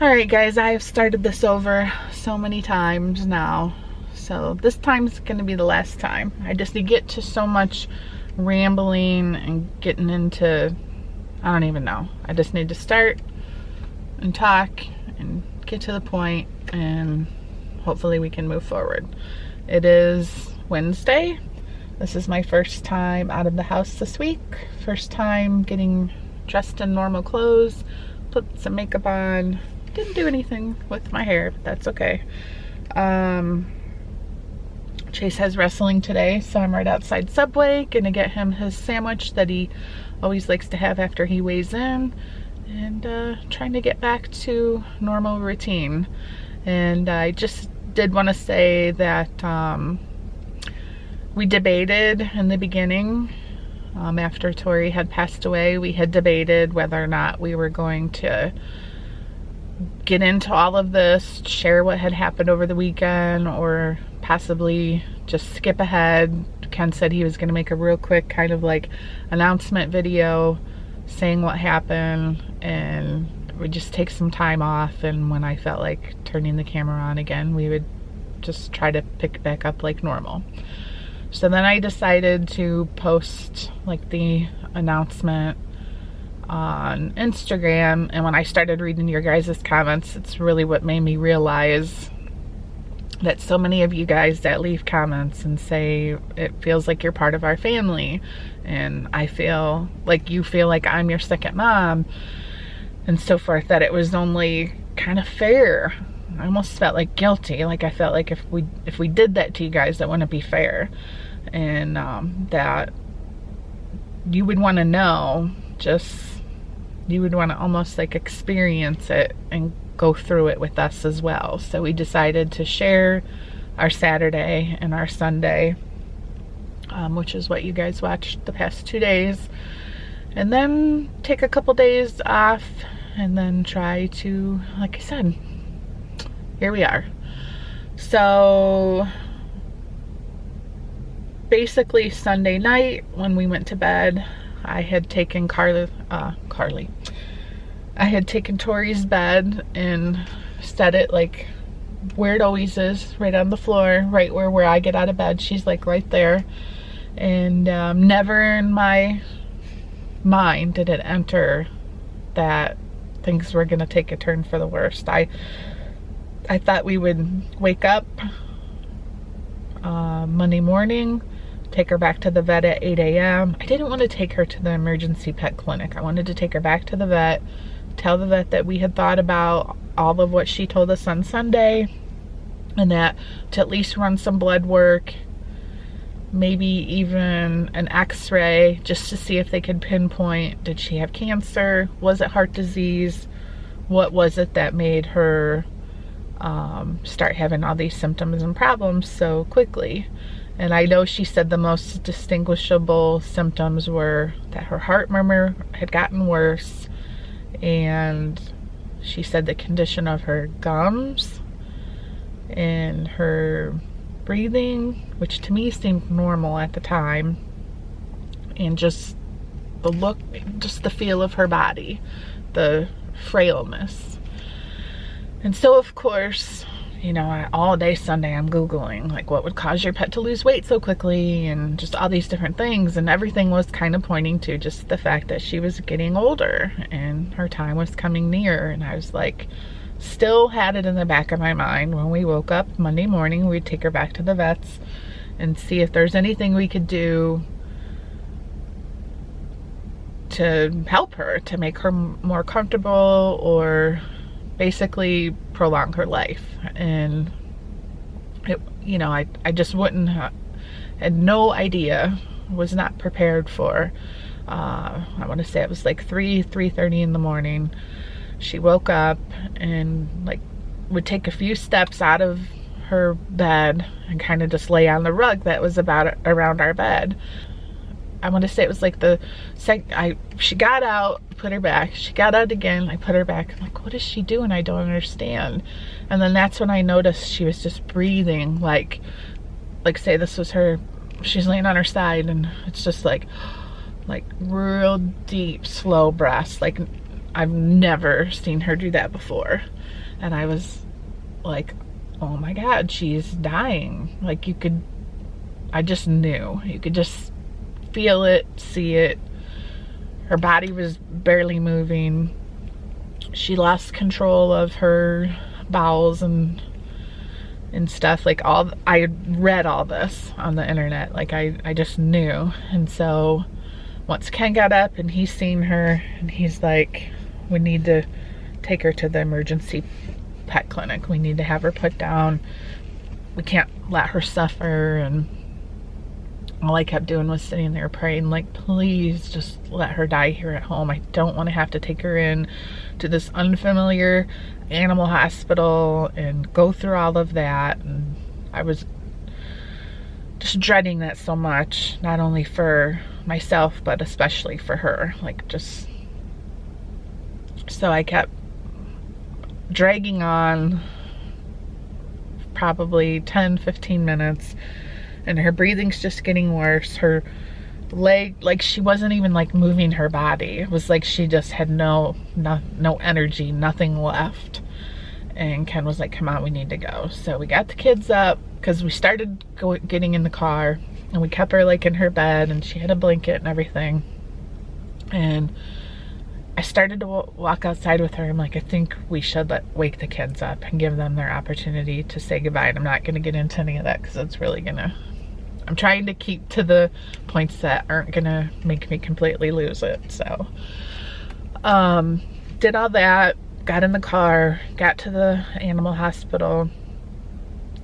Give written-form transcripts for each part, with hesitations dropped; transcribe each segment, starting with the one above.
Alright guys, I have started this over so many times now. So this time's gonna be the last time. I just get to so much rambling and getting into, I don't even know. I just need to start and talk and get to the point, and hopefully we can move forward. It is Wednesday. This is my first time out of the house this week. First time getting dressed in normal clothes, put some makeup on. Didn't do anything with my hair, but that's okay. Chase has wrestling today, so I'm right outside Subway, gonna get him his sandwich that he always likes to have after he weighs in, and trying to get back to normal routine. And I just did want to say that we debated in the beginning, after Tori had passed away, we had debated whether or not we were going to get into all of this, share what had happened over the weekend, or possibly just skip ahead. Ken said he was going to make a real quick kind of like announcement video saying what happened, and we just take some time off, and when I felt like turning the camera on again, we would just try to pick back up like normal. So then I decided to post like the announcement on Instagram, and when I started reading your guys' comments, it's really what made me realize that so many of you guys that leave comments and say it feels like you're part of our family, and I feel like you feel like I'm your second mom and so forth, that it was only kind of fair. I almost felt like guilty, like I felt like if we did that to you guys, that wouldn't be fair, and that you would want to know, you would want to almost like experience it and go through it with us as well. So we decided to share our Saturday and our Sunday, which is what you guys watched the past 2 days, and then take a couple days off, and then try to, like I said, here we are. So basically Sunday night when we went to bed, I had taken Karli. I had taken Tori's bed and set it like where it always is, right on the floor, right where I get out of bed. She's like right there, and never in my mind did it enter that things were gonna take a turn for the worst. I thought we would wake up Monday morning, take her back to the vet at 8 a.m. I didn't want to take her to the emergency pet clinic. I wanted to take her back to the vet, tell the vet that we had thought about all of what she told us on Sunday, and that to at least run some blood work, maybe even an x-ray, just to see if they could pinpoint, did she have cancer? Was it heart disease? What was it that made her start having all these symptoms and problems so quickly? And I know she said the most distinguishable symptoms were that her heart murmur had gotten worse, and she said the condition of her gums and her breathing, which to me seemed normal at the time, and just the look, just the feel of her body, the frailness. And so of course, you know, all day Sunday I'm Googling like what would cause your pet to lose weight so quickly, and just all these different things, and everything was kind of pointing to just the fact that she was getting older and her time was coming near. And I was like, still had it in the back of my mind when we woke up Monday morning, we'd take her back to the vets and see if there's anything we could do to help her, to make her more comfortable, or basically prolong her life. And it, you know, I just wouldn't had no idea, was not prepared for I want to say it was like 3:30 in the morning. She woke up and like would take a few steps out of her bed and kind of just lay on the rug that was about around our bed. I want to say it was like she got out, put her back. She got out again, I put her back. I'm like, what is she doing? I don't understand. And then that's when I noticed she was just breathing like say this was her, she's laying on her side, and it's just like real deep, slow breaths. Like I've never seen her do that before. And I was like, oh my God, she's dying. Like I just knew. You could just feel it, see it. Her body was barely moving. She lost control of her bowels and stuff. Like I read all this on the internet. Like I just knew. And so once Ken got up and he's seen her and he's like, we need to take her to the emergency pet clinic. We need to have her put down. We can't let her suffer. And all I kept doing was sitting there praying, like, please just let her die here at home. I don't want to have to take her in to this unfamiliar animal hospital and go through all of that. And I was just dreading that so much, not only for myself, but especially for her. Like, just, so I kept dragging on probably 10-15 minutes, and her breathing's just getting worse. Her leg, like, she wasn't even like moving her body. It was like she just had no energy, nothing left. And Ken was like, come on, we need to go. So we got the kids up, because we started getting in the car, and we kept her like in her bed, and she had a blanket and everything. And I started to walk outside with her. I'm like, I think we should wake the kids up and give them their opportunity to say goodbye. And I'm not going to get into any of that, because it's really gonna, I'm trying to keep to the points that aren't gonna make me completely lose it. So did all that, got in the car, got to the animal hospital.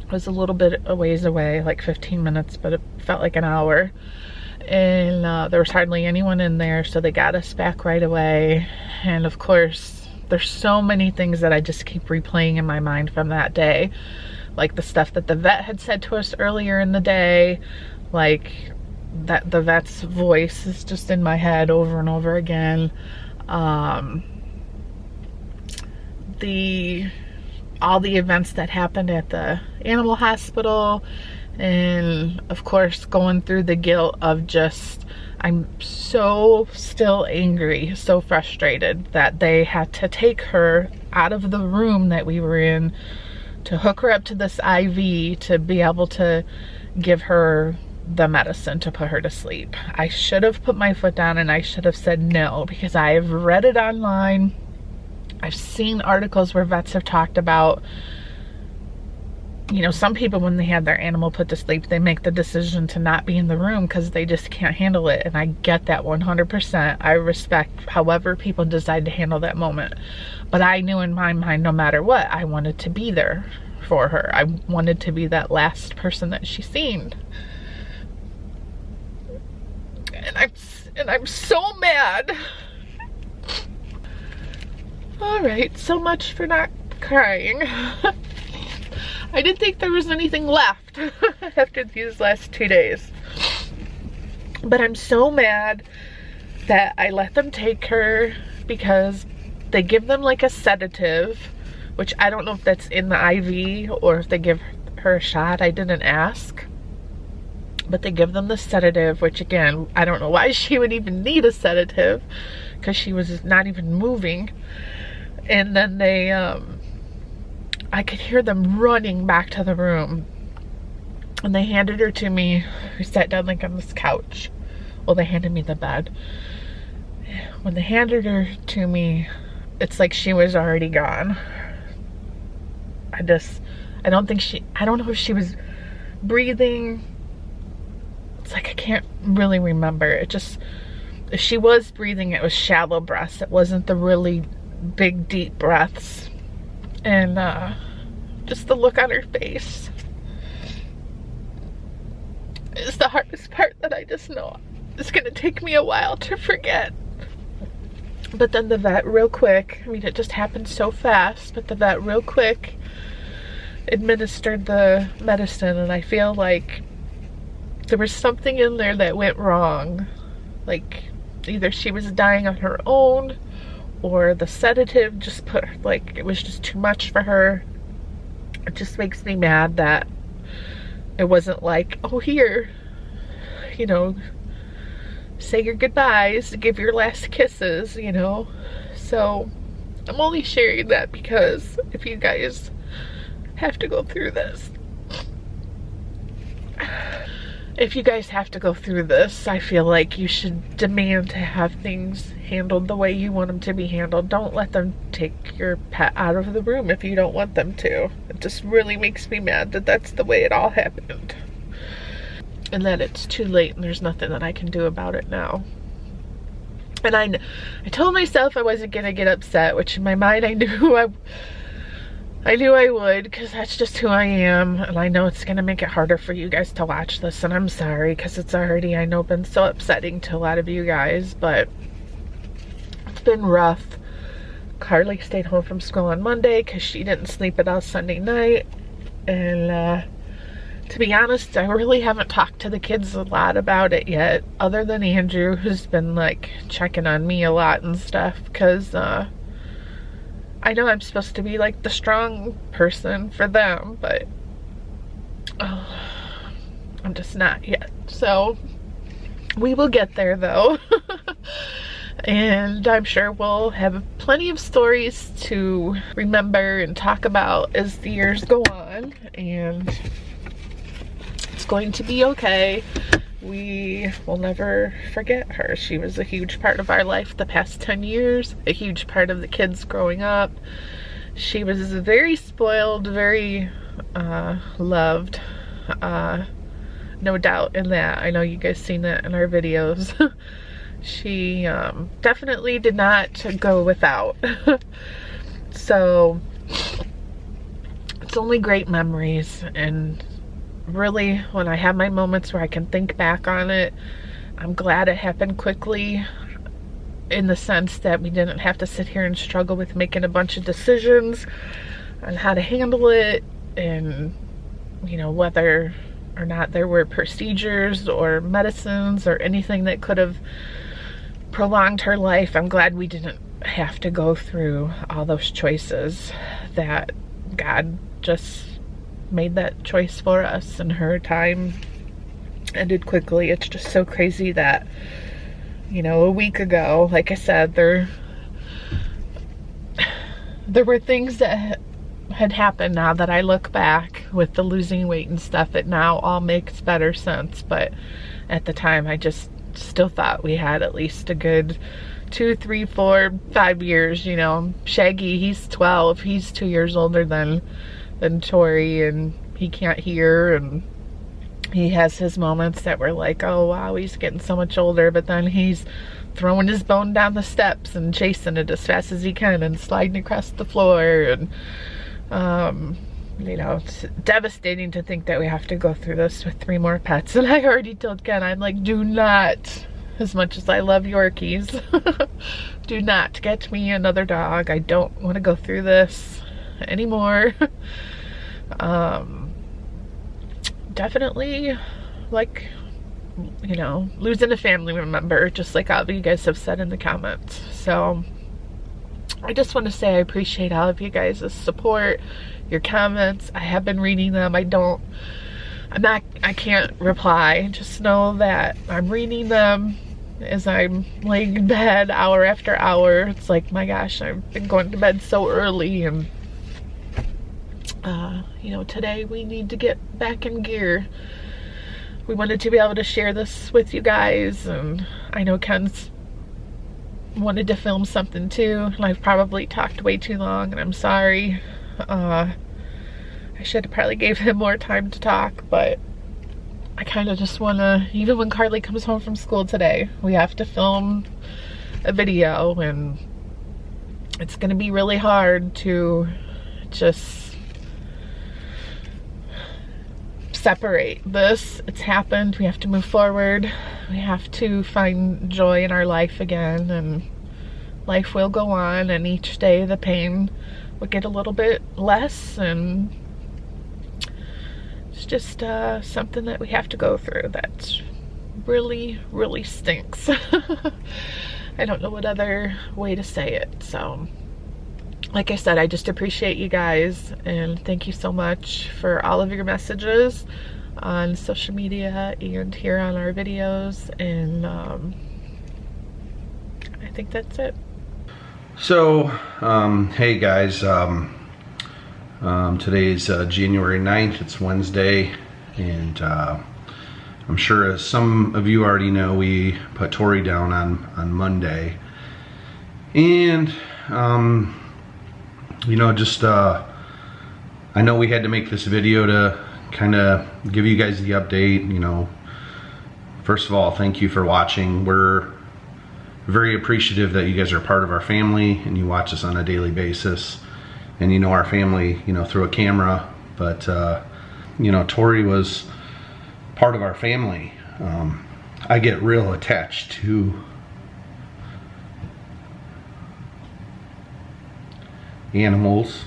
It was a little bit a ways away, like 15 minutes, but it felt like an hour. And there was hardly anyone in there, so they got us back right away. And of course, there's so many things that I just keep replaying in my mind from that day. Like the stuff that the vet had said to us earlier in the day, like that the vet's voice is just in my head over and over again. All the events that happened at the animal hospital, and of course going through the guilt of just, I'm so still angry, so frustrated that they had to take her out of the room that we were in to hook her up to this IV to be able to give her the medicine to put her to sleep. I should have put my foot down and I should have said no, because I have read it online. I've seen articles where vets have talked about, you know, some people when they have their animal put to sleep, they make the decision to not be in the room because they just can't handle it. And I get that 100%. I respect however people decide to handle that moment. But I knew in my mind, no matter what, I wanted to be there for her. I wanted to be that last person that she's seen. And I'm so mad. All right, so much for not crying. I didn't think there was anything left after these last 2 days. But I'm so mad that I let them take her, because they give them like a sedative, which I don't know if that's in the IV or if they give her a shot. I didn't ask. But they give them the sedative, which again, I don't know why she would even need a sedative, because she was not even moving. And then they, I could hear them running back to the room. And they handed her to me. We sat down like on this couch. Well, they handed me the bed. When they handed her to me, it's like she was already gone. I don't know if she was breathing. It's like I can't really remember. It just, if she was breathing, it was shallow breaths. It wasn't the really big deep breaths. And just the look on her face is the hardest part that I just know it's gonna take me a while to forget. But then the vet real quick, I mean it just happened so fast, but the vet real quick administered the medicine, and I feel like there was something in there that went wrong. Like either she was dying on her own, or the sedative just put her, like, it was just too much for her. It just makes me mad that it wasn't like, oh here, you know, say your goodbyes, give your last kisses, you know, So I'm only sharing that because if you guys have to go through this, I feel like you should demand to have things handled the way you want them to be handled. Don't let them take your pet out of the room if you don't want them to. It just really makes me mad that that's the way it all happened. And that it's too late and there's nothing that I can do about it now. And I told myself I wasn't gonna get upset, which in my mind I knew I would, because that's just who I am, and I know it's gonna make it harder for you guys to watch this, and I'm sorry, because it's already, I know, been so upsetting to a lot of you guys, but it's been rough. Karli stayed home from school on Monday because she didn't sleep at all Sunday night, and to be honest, I really haven't talked to the kids a lot about it yet, other than Andrew, who's been like checking on me a lot and stuff, because I know I'm supposed to be like the strong person for them, but I'm just not yet. So we will get there though. And I'm sure we'll have plenty of stories to remember and talk about as the years go on, and it's going to be okay. We will never forget her. She was a huge part of our life the past 10 years, a huge part of the kids growing up. She was very spoiled, very loved, no doubt in that. I know you guys seen that in our videos. She definitely did not go without. So it's only great memories, and really, when I have my moments where I can think back on it, I'm glad it happened quickly, in the sense that we didn't have to sit here and struggle with making a bunch of decisions on how to handle it, and you know, whether or not there were procedures or medicines or anything that could have prolonged her life. I'm glad we didn't have to go through all those choices, that God just made that choice for us, and her time ended quickly. It's just so crazy that, you know, a week ago, like I said, there were things that had happened now that I look back with the losing weight and stuff, it now all makes better sense. But at the time, I just still thought we had at least a good 2, 3, 4, 5 years, you know. Shaggy, he's 12, he's 2 years older than Tori, and he can't hear, and he has his moments that were like, oh wow, he's getting so much older, but then he's throwing his bone down the steps and chasing it as fast as he can and sliding across the floor, and you know, it's devastating to think that we have to go through this with 3 more pets. And I already told Ken, I'm like, do not, as much as I love Yorkies, do not get me another dog. I don't want to go through this anymore. Definitely, like, you know, losing a family member, just like all of you guys have said in the comments. So I just want to say I appreciate all of you guys' support, your comments. I have been reading them. I can't reply. Just know that I'm reading them as I'm laying in bed hour after hour. It's like, my gosh, I've been going to bed so early, and you know, today we need to get back in gear. We wanted to be able to share this with you guys, and I know Ken's wanted to film something too, and I've probably talked way too long, and I'm sorry. I should have probably gave him more time to talk, but I kind of just want to, even when Karli comes home from school today, we have to film a video, and it's going to be really hard to just separate this. It's happened. We have to move forward. We have to find joy in our life again, and life will go on, and each day the pain will get a little bit less, and it's just something that we have to go through that really, really stinks. I don't know what other way to say it. So like I said, I just appreciate you guys, and thank you so much for all of your messages on social media and here on our videos, and I think that's it. So, hey guys, today's January 9th, it's Wednesday, and I'm sure as some of you already know, we put Tori down on Monday. And, you know, just, I know we had to make this video to kind of give you guys the update. You know, first of all, thank you for watching. We're very appreciative that you guys are part of our family and you watch us on a daily basis, and you know our family, you know, through a camera. But you know, Tori was part of our family. I get real attached to animals.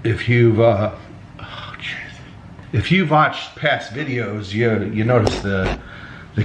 If you've watched past videos, you notice the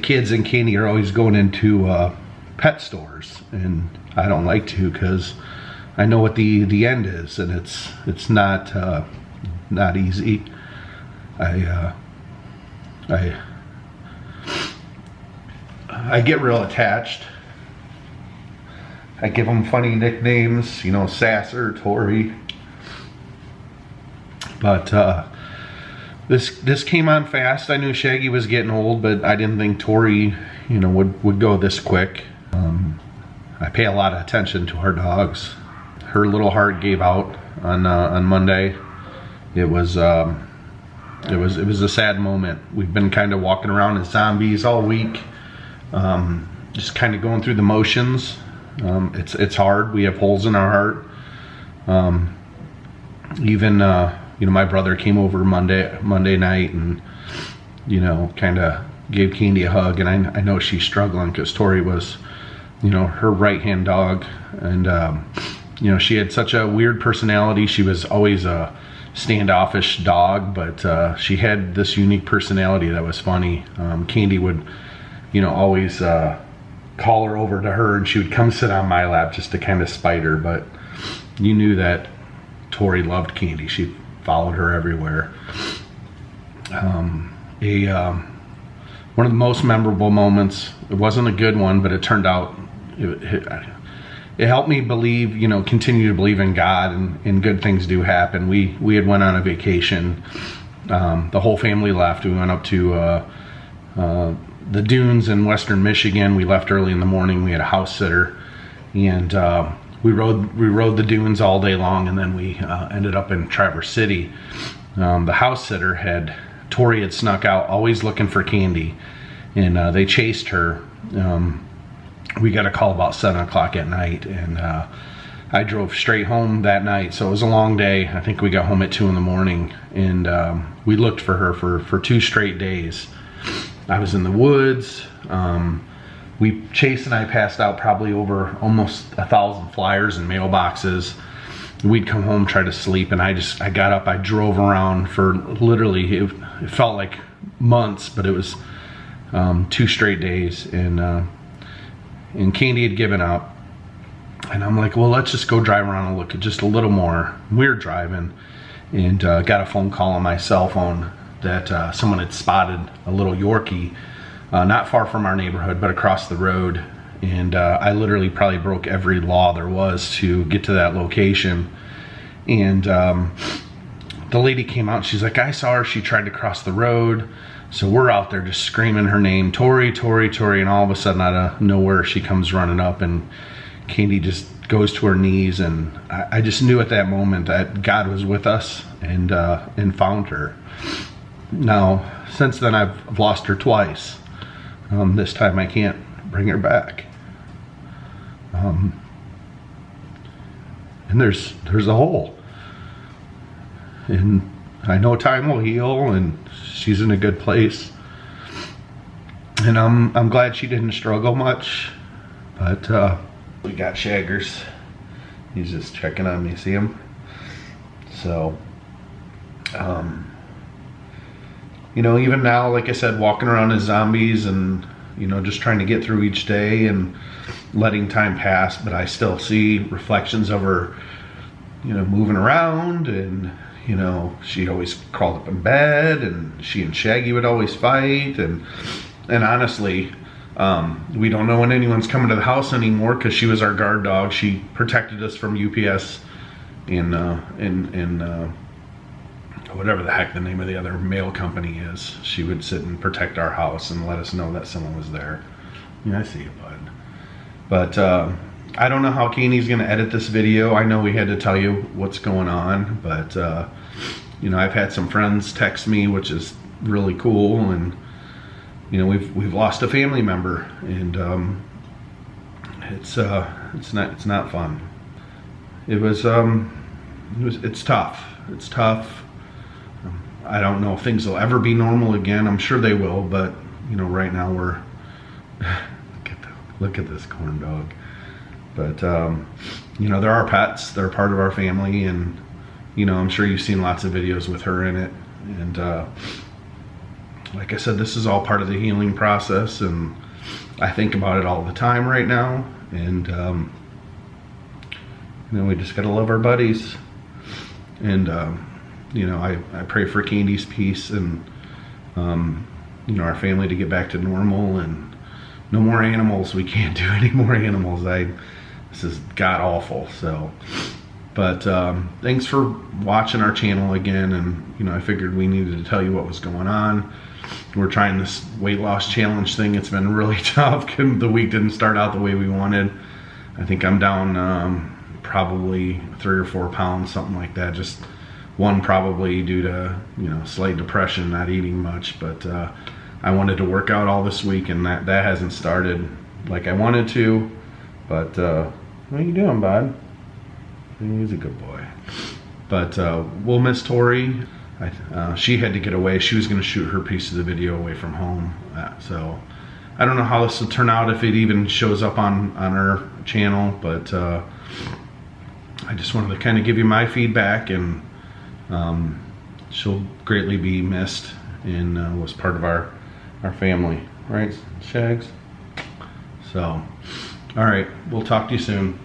kids and Candi are always going into pet stores, and I don't like to, because I know what the end is, and it's not easy. I get real attached. I give them funny nicknames, you know, Sasser, Tori. But this came on fast. I knew Shaggy was getting old, but I didn't think Tori, you know, would go this quick. I pay a lot of attention to our dogs. Her little heart gave out on Monday. It was a sad moment. We've been kind of walking around as zombies all week, just kind of going through the motions. It's hard. We have holes in our heart. Even you know, my brother came over Monday night and, you know, kind of gave Candi a hug, and I know she's struggling because Tori was, you know, her right-hand dog, and you know, she had such a weird personality. She was always a standoffish dog, but she had this unique personality that was funny. Candi would, you know, always call her over to her, and she would come sit on my lap just to kind of spite her. But you knew that Tori loved Candi. She followed her everywhere. One of the most memorable moments, it wasn't a good one, but it turned out, it helped me believe, you know, continue to believe in God, and good things do happen. We had went on a vacation. The whole family left. We went up to the dunes in western Michigan. We left early in the morning. We had a house sitter, and we rode the dunes all day long, and then we ended up in Traverse City. The house sitter Tori had snuck out, always looking for Candi, and they chased her. We got a call about 7 o'clock at night, and I drove straight home that night, so it was a long day. I think we got home at 2 in the morning, and we looked for her for 2 straight days. I was in the woods. Chase and I passed out probably over almost 1,000 flyers and mailboxes. We'd come home, try to sleep, and I got up, I drove around for literally, it felt like months, but it was 2 straight days, and Candi had given up. And I'm like, well, let's just go drive around and look at just a little more. We were driving, and got a phone call on my cell phone that someone had spotted a little Yorkie, not far from our neighborhood, but across the road. And I literally probably broke every law there was to get to that location. And the lady came out, and she's like, I saw her, she tried to cross the road. So we're out there just screaming her name, Tori, Tori, Tori, and all of a sudden out of nowhere she comes running up, and Candi just goes to her knees. And I just knew at that moment that God was with us, and found her. Now, since then I've lost her twice. This time I can't bring her back. And there's a hole. And I know time will heal, and she's in a good place. And I'm glad she didn't struggle much. But we got Shaggers. He's just checking on me, see him? So you know, even now, like I said, walking around as zombies, and you know, just trying to get through each day and letting time pass, but I still see reflections of her, you know, moving around. And you know, she always crawled up in bed, and she and Shaggy would always fight, and honestly, We don't know when anyone's coming to the house anymore because she was our guard dog. She protected us from UPS and whatever the heck the name of the other mail company is. She would sit and protect our house and let us know that someone was there. Yeah, I see you, bud. But I don't know how Candy's gonna edit this video. I know we had to tell you what's going on, but you know, I've had some friends text me, which is really cool, and you know, we've lost a family member, and it's not fun. It's tough. It's tough. I don't know if things will ever be normal again. I'm sure they will, but you know, right now we're look at this corn dog. But you know, they're our pets. They're part of our family, and you know, I'm sure you've seen lots of videos with her in it. And like I said, this is all part of the healing process, and I think about it all the time right now. And you know, we just gotta love our buddies. And you know, I pray for Candy's peace, and you know, our family to get back to normal, and no more animals. We can't do any more animals. This is god awful. So, but thanks for watching our channel again. And you know, I figured we needed to tell you what was going on. We're trying this weight loss challenge thing. It's been really tough. The week didn't start out the way we wanted. I think I'm down probably 3 or 4 pounds, something like that. Just one probably due to, you know, slight depression, not eating much. But I wanted to work out all this week, and that hasn't started like I wanted to. But what are you doing, bud? He's a good boy. But we'll miss Tori. She had to get away. She was going to shoot her piece of the video away from home. So I don't know how this will turn out, if it even shows up on our channel. But I just wanted to kind of give you my feedback, and she'll greatly be missed, and was part of our family, right, Shags? So, all right, we'll talk to you soon.